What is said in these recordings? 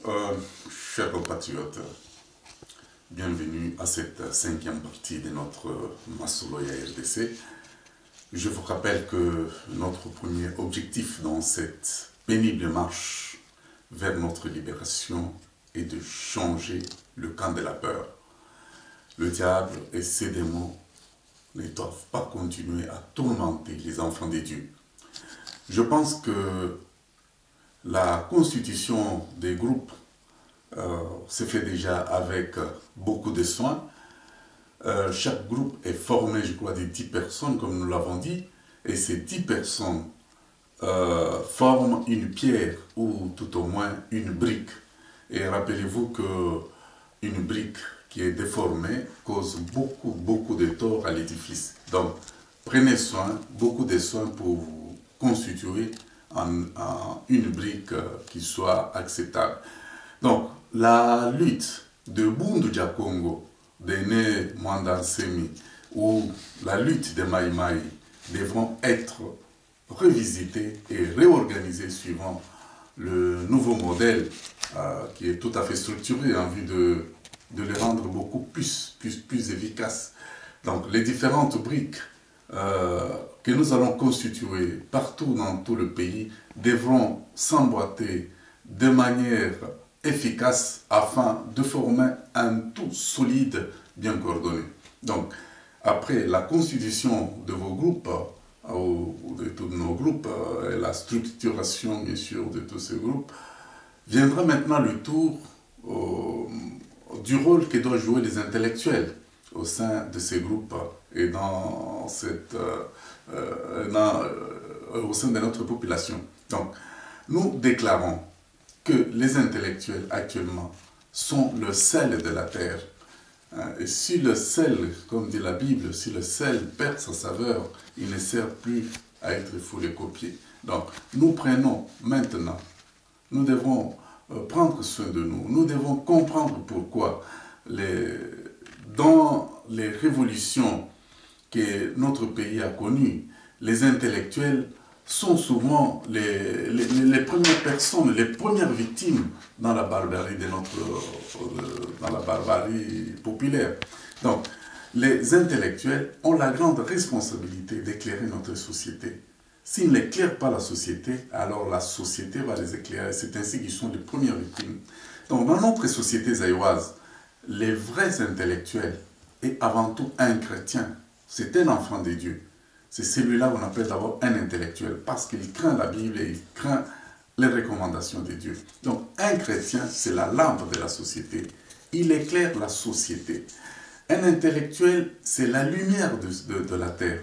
Euh, Chers compatriotes, bienvenue à cette cinquième partie de notre Masoloya RDC. Je vous rappelle que notre premier objectif dans cette pénible marche vers notre libération est de changer le camp de la peur. Le diable et ses démons ne doivent pas continuer à tourmenter les enfants de Dieu. Je pense que la constitution des groupes se fait déjà avec beaucoup de soins. Chaque groupe est formé, je crois, de 10 personnes, comme nous l'avons dit, et ces 10 personnes forment une pierre ou tout au moins une brique. Et rappelez-vous qu'une brique qui est déformée cause beaucoup de tort à l'édifice. Donc, prenez soin, beaucoup de soins pour vous constituer en une brique qui soit acceptable. Donc, la lutte de Bundu Congo, de Né Mwandansemi ou la lutte des Maï Maï devront être revisitées et réorganisées suivant le nouveau modèle qui est tout à fait structuré en vue de les rendre beaucoup plus efficaces. Donc, les différentes briques que nous allons constituer partout dans tout le pays devront s'emboîter de manière efficace afin de former un tout solide, bien coordonné. Donc, après la constitution de vos groupes, ou de tous nos groupes, et la structuration, bien sûr, de tous ces groupes, viendra maintenant le tour du rôle que doivent jouer les intellectuels au sein de ces groupes et dans cette, au sein de notre population. Donc, nous déclarons que les intellectuels actuellement sont le sel de la terre. Et si le sel, comme dit la Bible, si le sel perd sa saveur, il ne sert plus à être foulé copié. Donc, nous prenons maintenant, nous devons prendre soin de nous, nous devons comprendre pourquoi dans les révolutions que notre pays a connues, les intellectuels sont souvent les premières personnes, les premières victimes dans la barbarie dans la barbarie populaire. Donc, les intellectuels ont la grande responsabilité d'éclairer notre société. S'ils n'éclairent pas la société, alors la société va les éclairer. C'est ainsi qu'ils sont les premières victimes. Donc, dans notre société zaïroise, les vrais intellectuels, et avant tout un chrétien, c'est un enfant de Dieu. C'est celui-là qu'on appelle d'abord un intellectuel, parce qu'il craint la Bible et il craint les recommandations de Dieu. Donc, un chrétien, c'est la lampe de la société. Il éclaire la société. Un intellectuel, c'est la lumière de la terre.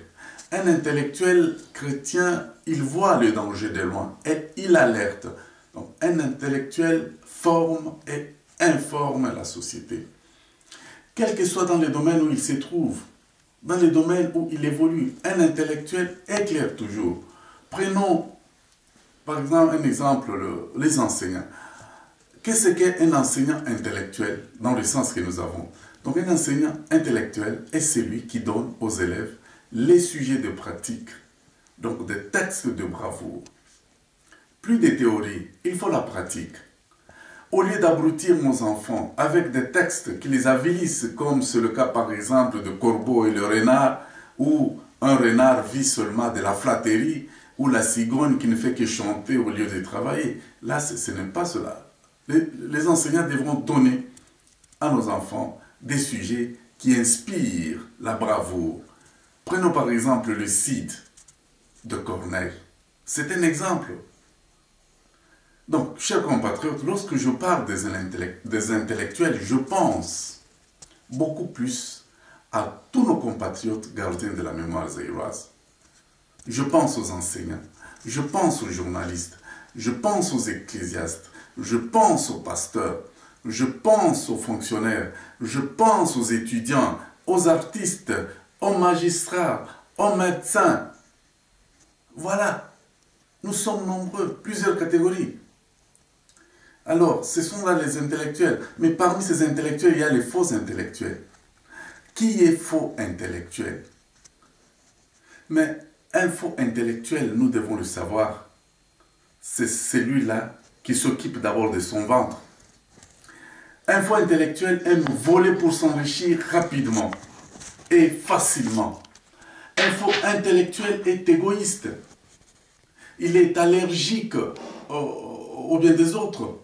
Un intellectuel chrétien, il voit le danger de loin et il alerte. Donc, un intellectuel forme et informe la société. Quel que soit dans le domaine où il se trouve, dans les domaines où il évolue, un intellectuel éclaire toujours. Prenons par exemple un exemple, les enseignants. Qu'est-ce qu'est un enseignant intellectuel dans le sens que nous avons? Donc un enseignant intellectuel est celui qui donne aux élèves les sujets de pratique, donc des textes de bravoure. Plus de théorie, il faut la pratique. Au lieu d'abrutir nos enfants avec des textes qui les avilissent, comme c'est le cas par exemple de Corbeau et le renard, où un renard vit seulement de la flatterie, ou la cigogne qui ne fait que chanter au lieu de travailler. Là, ce n'est pas cela. Les enseignants devront donner à nos enfants des sujets qui inspirent la bravoure. Prenons par exemple le Cid de Corneille. C'est un exemple. Donc, chers compatriotes, lorsque je parle des intellectuels, je pense beaucoup plus à tous nos compatriotes gardiens de la mémoire zaïroise. Je pense aux enseignants, je pense aux journalistes, je pense aux ecclésiastes, je pense aux pasteurs, je pense aux fonctionnaires, je pense aux étudiants, aux artistes, aux magistrats, aux médecins. Voilà, nous sommes nombreux, plusieurs catégories. Alors, ce sont là les intellectuels. Mais parmi ces intellectuels, il y a les faux intellectuels. Qui est faux intellectuel? Mais un faux intellectuel, nous devons le savoir, c'est celui-là qui s'occupe d'abord de son ventre. Un faux intellectuel aime voler pour s'enrichir rapidement et facilement. Un faux intellectuel est égoïste. Il est allergique au bien des autres.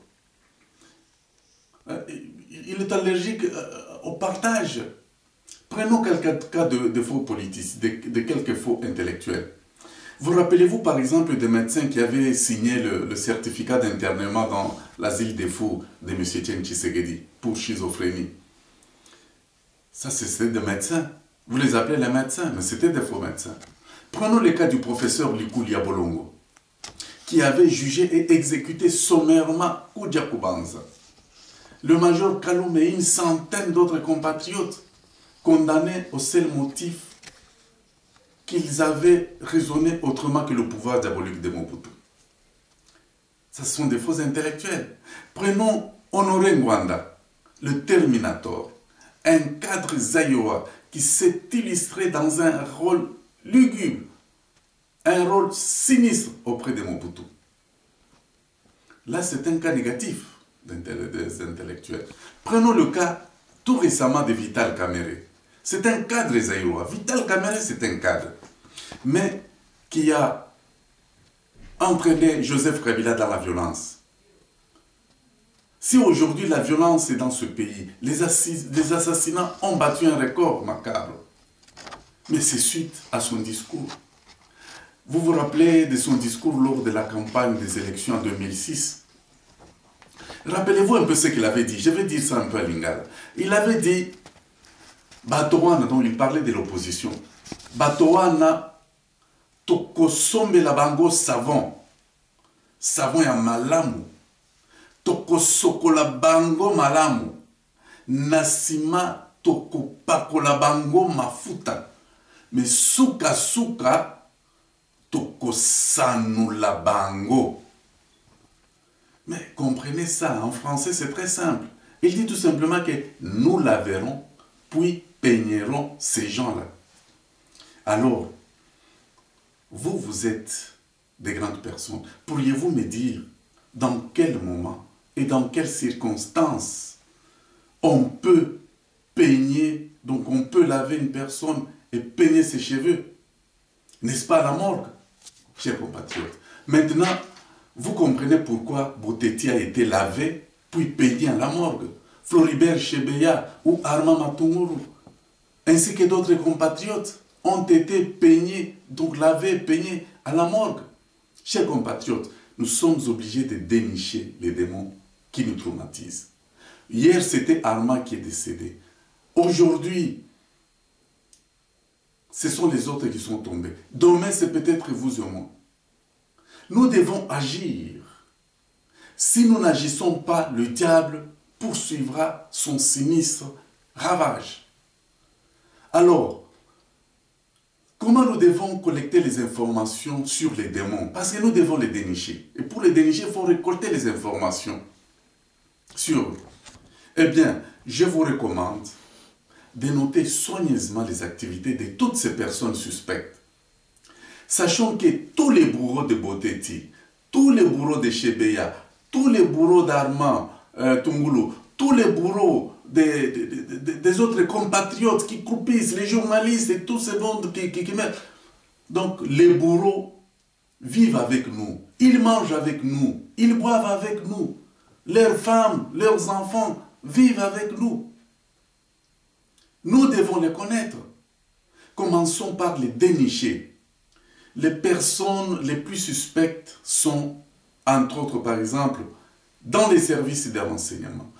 Il est allergique au partage. Prenons quelques cas de faux politiciens, de quelques faux intellectuels. Vous rappelez-vous par exemple des médecins qui avaient signé le certificat d'internement dans l'asile des fous de M. Etienne Tshisekedi pour schizophrénie? Ça, c'était des médecins. Vous les appelez les médecins, mais c'était des faux médecins. Prenons le cas du professeur Likulia Bolongo, qui avait jugé et exécuté sommairement Koudia Kubanza, le major Kaloum et une centaine d'autres compatriotes condamnés au seul motif qu'ils avaient raisonné autrement que le pouvoir diabolique de Mobutu. Ce sont des faux intellectuels. Prenons Honoré Ngwanda, le Terminator, un cadre zaïois qui s'est illustré dans un rôle lugubre, un rôle sinistre auprès de Mobutu. Là, c'est un cas négatif des intellectuels. Prenons le cas tout récemment de Vital Kamerhe. C'est un cadre zaïrois. Vital Kamerhe, c'est un cadre. Mais qui a entraîné Joseph Kabila dans la violence. Si aujourd'hui la violence est dans ce pays, les assassinats ont battu un record macabre. Mais c'est suite à son discours. Vous vous rappelez de son discours lors de la campagne des élections en 2006? Rappelez-vous un peu ce qu'il avait dit. Je vais dire ça un peu à Lingala. Il avait dit, Batowana, dont il parlait de l'opposition, Batowana, tokosombe la bango savon. Savon ya malamu. Tokosokola bango malamu. Nasima tokopakola bango mafuta. Mais suka suka tokosanula bango. Mais comprenez ça, en français c'est très simple. Il dit tout simplement que nous laverons, puis peignerons ces gens-là. Alors, vous êtes des grandes personnes. Pourriez-vous me dire dans quel moment et dans quelles circonstances on peut peigner, donc on peut laver une personne et peigner ses cheveux? N'est-ce pas à la morgue, chers compatriotes? Maintenant, vous comprenez pourquoi Boteti a été lavé puis peigné à la morgue. Floribert Chebeya ou Armand Matunguru, ainsi que d'autres compatriotes, ont été peignés, donc lavés, peignés à la morgue. Chers compatriotes, nous sommes obligés de dénicher les démons qui nous traumatisent. Hier, c'était Armand qui est décédé. Aujourd'hui, ce sont les autres qui sont tombés. Demain, c'est peut-être vous et moi. Nous devons agir. Si nous n'agissons pas, le diable poursuivra son sinistre ravage. Alors, comment nous devons collecter les informations sur les démons? Parce que nous devons les dénicher. Et pour les dénicher, il faut récolter les informations sur eux. Eh bien, je vous recommande de noter soigneusement les activités de toutes ces personnes suspectes. Sachant que tous les bourreaux de Boteti, tous les bourreaux de Chebeya, tous les bourreaux d'Armand Tungulu, tous les bourreaux des autres compatriotes qui croupissent, les journalistes et tous ces mondes qui mettent. Donc les bourreaux vivent avec nous, ils mangent avec nous, ils boivent avec nous. Leurs femmes, leurs enfants vivent avec nous. Nous devons les connaître. Commençons par les dénicher. Les personnes les plus suspectes sont, entre autres par exemple, dans les services de renseignement,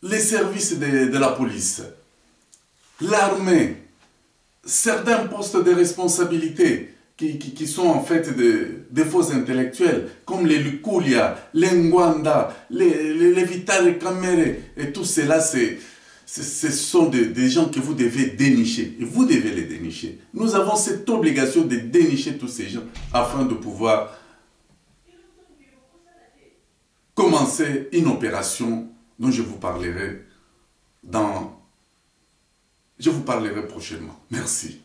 les services de la police, l'armée, certains postes de responsabilité qui sont en fait des faux intellectuels, comme les Lukulia, les Ngwanda, les Vital Kamerhe, et tout cela, ce sont des gens que vous devez dénicher. Et vous devez les dénicher. Nous avons cette obligation de dénicher tous ces gens afin de pouvoir commencer une opération dont je vous parlerai prochainement. Merci.